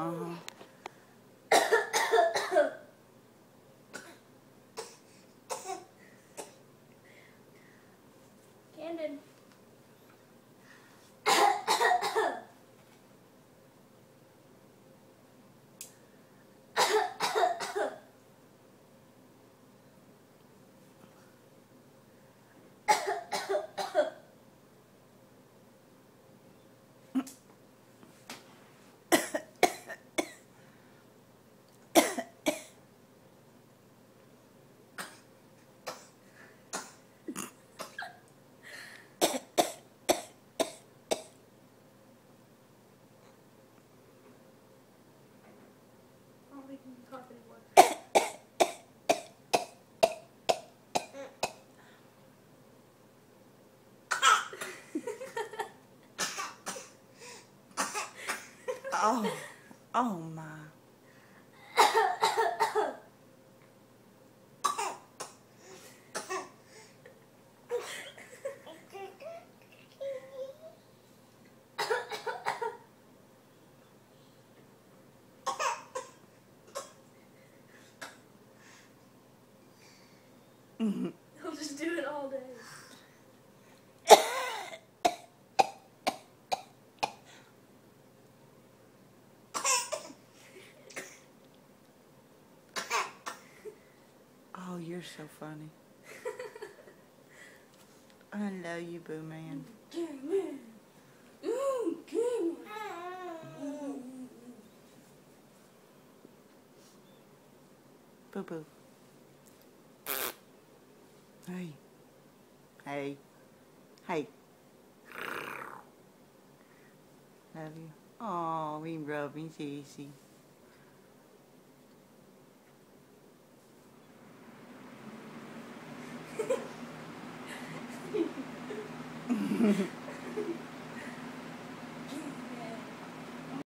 Uh-huh. Camden. We can talk anymore. Oh. Oh, my. He'll just do it all day. Oh, you're so funny. I love you, Boo Man. Boo Boo. Hey. Hey. Hey. Love you. Oh, we rubbing Cece.